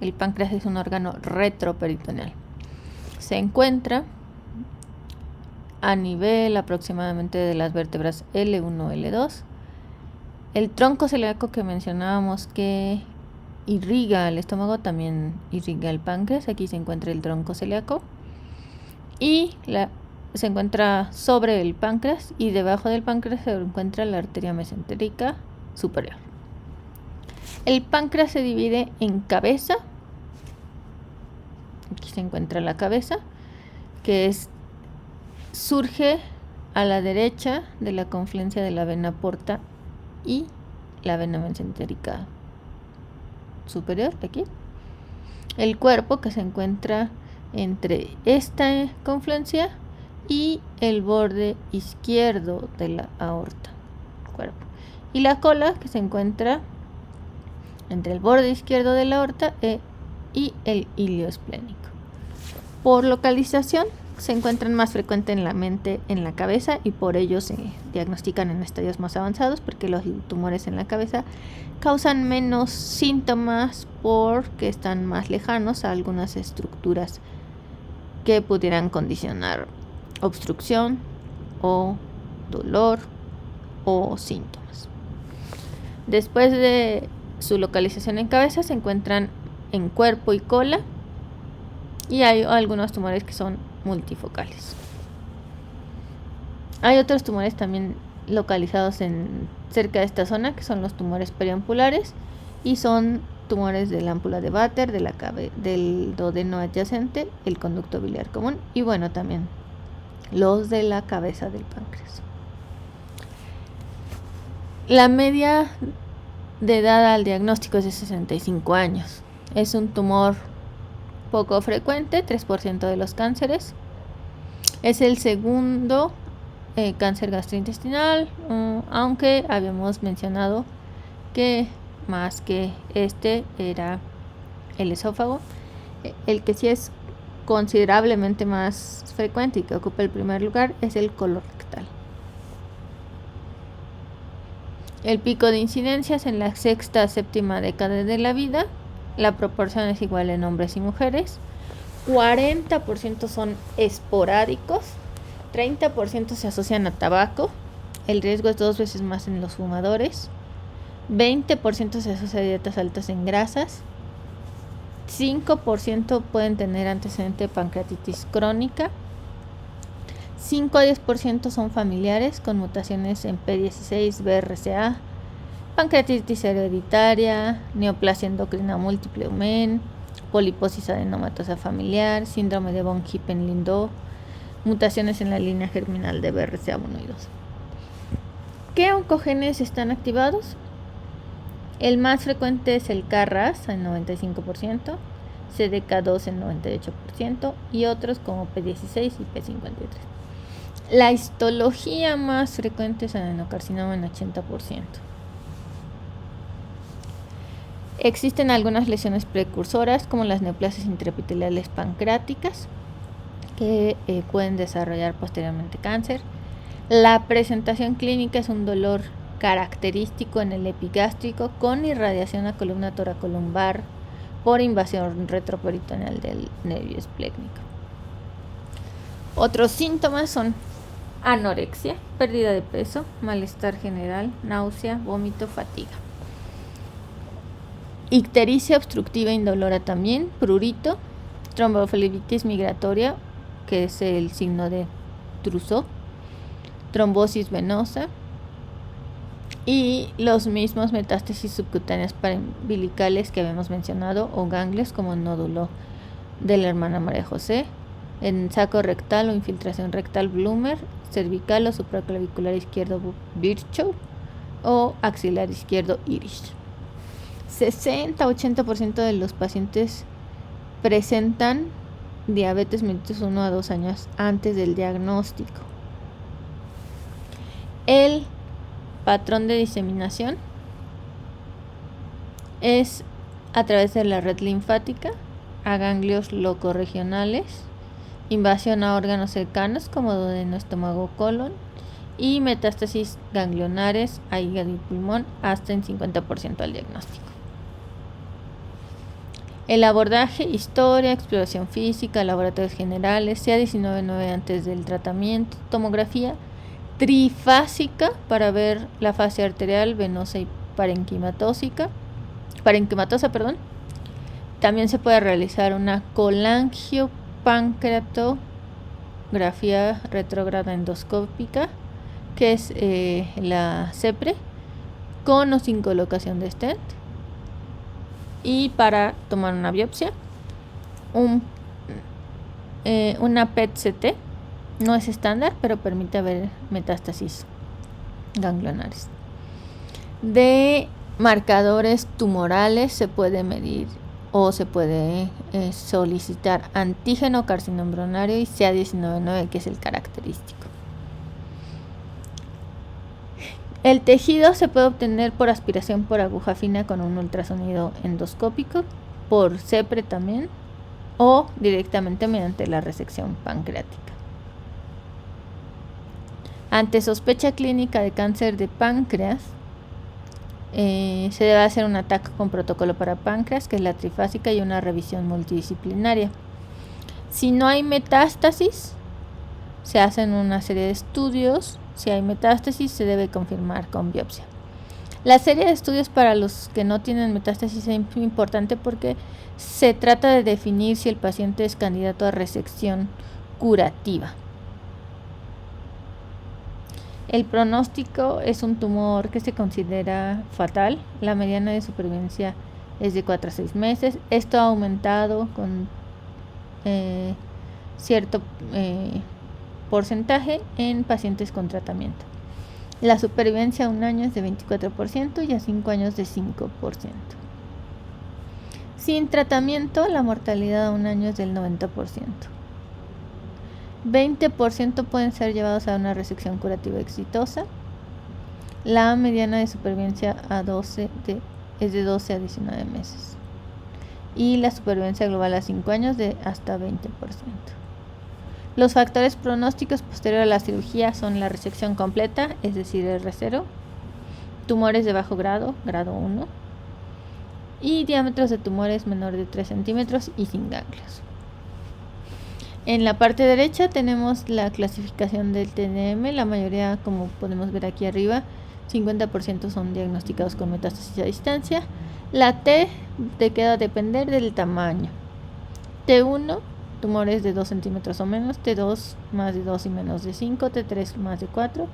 El páncreas es un órgano retroperitoneal. Se encuentra a nivel aproximadamente de las vértebras L1, L2. El tronco celíaco que mencionábamos que irriga el estómago también irriga el páncreas. Aquí se encuentra el tronco celíaco y se encuentra sobre el páncreas, y debajo del páncreas se encuentra la arteria mesentérica superior. El páncreas se divide en cabeza. Aquí se encuentra la cabeza, que surge a la derecha de la confluencia de la vena porta y la vena mesentérica superior, aquí. El cuerpo, que se encuentra entre esta confluencia y el borde izquierdo de la aorta, cuerpo. Y la cola, que se encuentra entre el borde izquierdo de la aorta y el ilio esplénico. Por localización, se encuentran más frecuente en la mente, en la cabeza, y por ello se diagnostican en estadios más avanzados, porque los tumores en la cabeza causan menos síntomas porque están más lejanos a algunas estructuras que pudieran condicionar obstrucción o dolor o síntomas. Después de su localización en cabeza, se encuentran en cuerpo y cola, y hay algunos tumores que son multifocales. Hay otros tumores también localizados cerca de esta zona, que son los tumores periampulares, y son tumores de la ámpula de Vater, del duodeno adyacente, el conducto biliar común, y bueno, también los de la cabeza del páncreas. La media de edad al diagnóstico es de 65 años. Es un tumor poco frecuente, 3% de los cánceres. Es el segundo cáncer gastrointestinal, aunque habíamos mencionado que más que este era el esófago. El que sí es considerablemente más frecuente y que ocupa el primer lugar es el colorectal. El pico de incidencias en la sexta a séptima década de la vida. La proporción es igual en hombres y mujeres. 40% son esporádicos, 30% se asocian a tabaco. El riesgo es 2 veces más en los fumadores. 20% se asocia a dietas altas en grasas. 5% pueden tener antecedente de pancreatitis crónica. 5 a 10% son familiares con mutaciones en P16, BRCA, pancreatitis hereditaria, neoplasia endocrina múltiple UMEN, poliposis adenomatosa familiar, síndrome de von Hippel-Lindau, mutaciones en la línea germinal de BRCA1 y 2. ¿Qué oncogenes están activados? El más frecuente es el KRAS en 95%, CDK2 en 98% y otros como P16 y P53. La histología más frecuente es adenocarcinoma en 80%. Existen algunas lesiones precursoras como las neoplasias intraepiteliales pancreáticas que pueden desarrollar posteriormente cáncer. La presentación clínica es un dolor característico en el epigástrico con irradiación a columna toracolumbar por invasión retroperitoneal del nervio esplénico. Otros síntomas son anorexia, pérdida de peso, malestar general, náusea, vómito, fatiga. Ictericia obstructiva indolora también, prurito, tromboflebitis migratoria, que es el signo de Trousseau, trombosis venosa y los mismos metástasis subcutáneas paraumbilicales que habíamos mencionado o ganglios como el nódulo de la hermana María José, en saco rectal o infiltración rectal Bloomer, cervical o supraclavicular izquierdo Virchow o axilar izquierdo Irish. 60-80% de los pacientes presentan diabetes mellitus 1 a 2 años antes del diagnóstico. El patrón de diseminación es a través de la red linfática a ganglios locorregionales, invasión a órganos cercanos como duodeno, estómago, colon y metástasis ganglionares a hígado y pulmón hasta en 50% al diagnóstico. El abordaje: historia, exploración física, laboratorios generales, CA19-9 antes del tratamiento, tomografía trifásica para ver la fase arterial, venosa y parenquimatosa. También se puede realizar una colangiopancreatografía retrógrada endoscópica, que es la CEPRE, con o sin colocación de stent. Y para tomar una biopsia, una PET-CT. No es estándar, pero permite ver metástasis ganglionares. De marcadores tumorales se puede medir o se puede solicitar antígeno carcinoembrionario y CA19-9, que es el característico. El tejido se puede obtener por aspiración por aguja fina con un ultrasonido endoscópico, por CEPRE también, o directamente mediante la resección pancreática. Ante sospecha clínica de cáncer de páncreas, se debe hacer un ataque con protocolo para páncreas, que es la trifásica, y una revisión multidisciplinaria. Si no hay metástasis, se hacen una serie de estudios. Si hay metástasis, se debe confirmar con biopsia. La serie de estudios para los que no tienen metástasis es importante porque se trata de definir si el paciente es candidato a resección curativa. El pronóstico: es un tumor que se considera fatal. La mediana de supervivencia es de 4 a 6 meses. Esto ha aumentado con cierto porcentaje en pacientes con tratamiento. La supervivencia a 1 año es de 24% y a 5 años de 5%. Sin tratamiento, la mortalidad a 1 año es del 90%. 20% pueden ser llevados a una resección curativa exitosa. La mediana de supervivencia es de 12 a 19 meses. Y la supervivencia global a 5 años de hasta 20%. Los factores pronósticos posteriores a la cirugía son la resección completa, es decir, R0, tumores de bajo grado, grado 1, y diámetros de tumores menor de 3 centímetros y sin ganglios. En la parte derecha tenemos la clasificación del TNM. La mayoría, como podemos ver aquí arriba, 50% son diagnosticados con metástasis a distancia. La T queda a depender del tamaño. T1, tumores de 2 centímetros o menos. T2, más de 2 y menos de 5. T3, más de 4.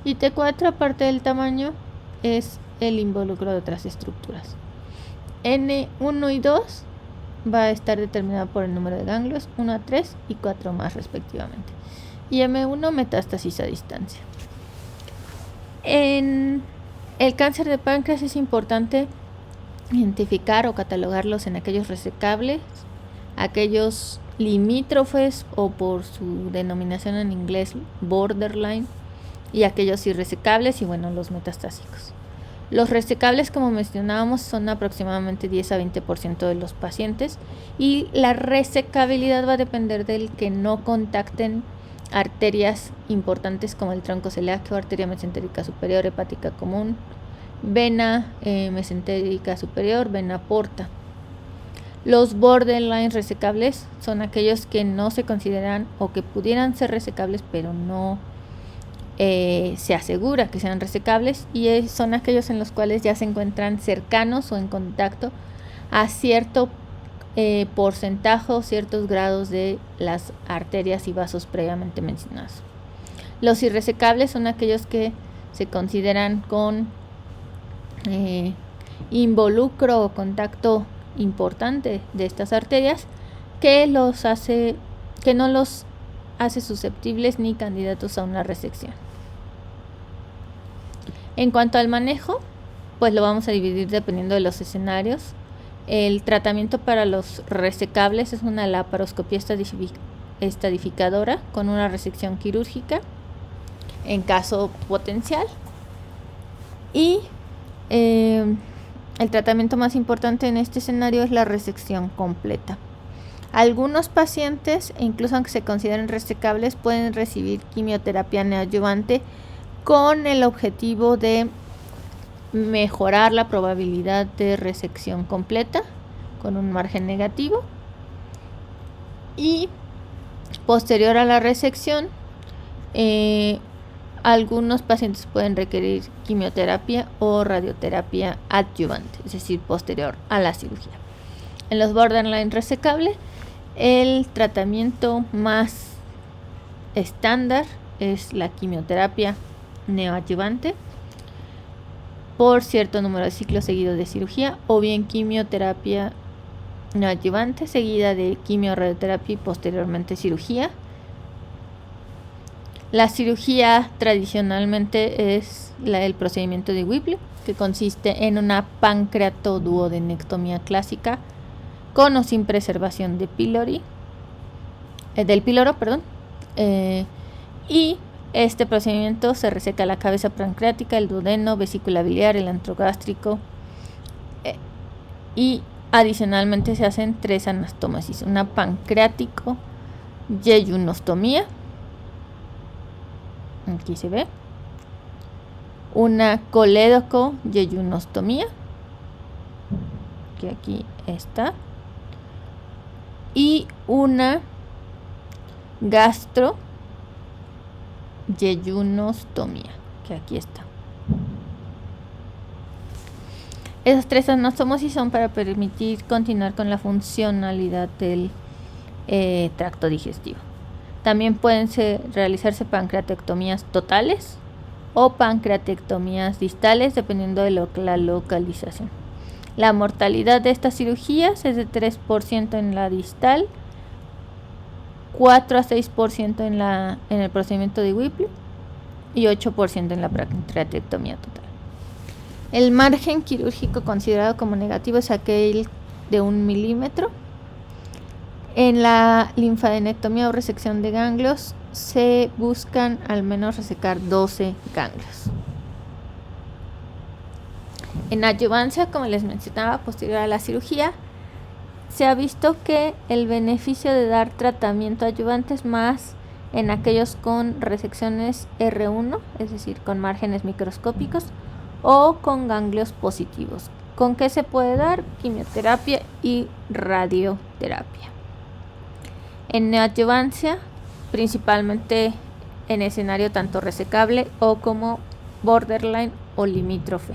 Y T4, aparte del tamaño, es el involucro de otras estructuras. N1 y 2 va a estar determinado por el número de ganglios, 1 a 3 y 4 más respectivamente. Y M1, metástasis a distancia. En el cáncer de páncreas es importante identificar o catalogarlos en aquellos resecables, aquellos limítrofes o por su denominación en inglés borderline, y aquellos irresecables y los metastásicos. Los resecables, como mencionábamos, son aproximadamente 10 a 20% de los pacientes, y la resecabilidad va a depender del que no contacten arterias importantes como el tronco celíaco, arteria mesentérica superior, hepática común, vena mesentérica superior, vena porta. Los borderline resecables son aquellos que no se consideran o que pudieran ser resecables, pero no se asegura que sean resecables, y son aquellos en los cuales ya se encuentran cercanos o en contacto a cierto porcentaje o ciertos grados de las arterias y vasos previamente mencionados. Los irresecables son aquellos que se consideran con involucro o contacto importante de estas arterias, que no los hace susceptibles ni candidatos a una resección. En cuanto al manejo, pues lo vamos a dividir dependiendo de los escenarios. El tratamiento para los resecables es una laparoscopía estadificadora con una resección quirúrgica en caso potencial, y el tratamiento más importante en este escenario es la resección completa. Algunos pacientes, incluso aunque se consideren resecables, pueden recibir quimioterapia neoadyuvante con el objetivo de mejorar la probabilidad de resección completa con un margen negativo. Y posterior a la resección, algunos pacientes pueden requerir quimioterapia o radioterapia adyuvante, es decir, posterior a la cirugía. En los borderline resecables, el tratamiento más estándar es la quimioterapia neoadyuvante por cierto número de ciclos seguidos de cirugía, o bien quimioterapia neoadyuvante seguida de quimioradioterapia y posteriormente cirugía. La cirugía tradicionalmente es el procedimiento de Whipple, que consiste en una pancreatoduodenectomía clásica con o sin preservación de del píloro, y este procedimiento se reseca la cabeza pancreática, el duodeno, vesícula biliar, el antrogástrico, y adicionalmente se hacen 3 anastomosis: una pancreático yeyunostomía, aquí se ve, una colédoco yeyunostomía, que aquí está, y una gastro yeyunostomía, que aquí está. Esas 3 anastomosis son para permitir continuar con la funcionalidad del tracto digestivo. También pueden realizarse pancreatectomías totales o pancreatectomías distales, dependiendo de la localización. La mortalidad de estas cirugías es de 3% en la distal, 4 a 6% en el procedimiento de Whipple y 8% en la pancreatectomía total. El margen quirúrgico considerado como negativo es aquel de 1 milímetro. En la linfadenectomía o resección de ganglios se buscan al menos resecar 12 ganglios. En adyuvancia, como les mencionaba, posterior a la cirugía, se ha visto que el beneficio de dar tratamiento adyuvante es más en aquellos con resecciones R1, es decir, con márgenes microscópicos, o con ganglios positivos. ¿Con qué se puede dar? Quimioterapia y radioterapia. En neoadyuvancia, principalmente en escenario tanto resecable o como borderline o limítrofe.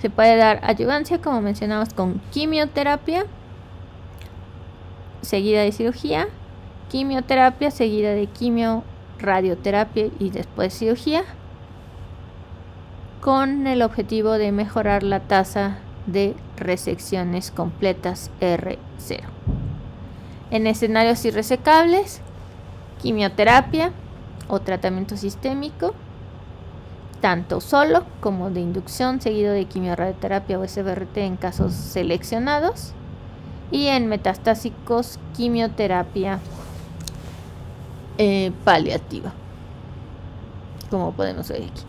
Se puede dar adyuvancia, como mencionamos, con quimioterapia seguida de cirugía, quimioterapia seguida de quimioradioterapia y después cirugía, con el objetivo de mejorar la tasa de resecciones completas R0. En escenarios irresecables, quimioterapia o tratamiento sistémico, tanto solo como de inducción, seguido de quimioradioterapia o SBRT en casos seleccionados, y en metastásicos, quimioterapia paliativa, como podemos ver aquí.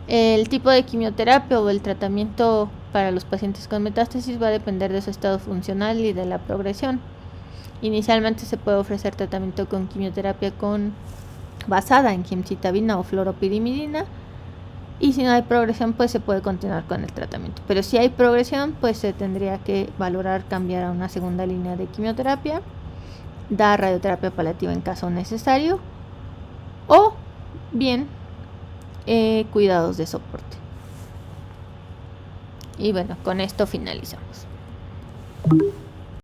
El tipo de quimioterapia o el tratamiento para los pacientes con metástasis va a depender de su estado funcional y de la progresión. Inicialmente se puede ofrecer tratamiento con quimioterapia basada en gemcitabina o fluoropirimidina, y si no hay progresión, pues se puede continuar con el tratamiento. Pero si hay progresión, pues se tendría que valorar cambiar a una segunda línea de quimioterapia, dar radioterapia paliativa en caso necesario, o bien cuidados de soporte. Y bueno, con esto finalizamos.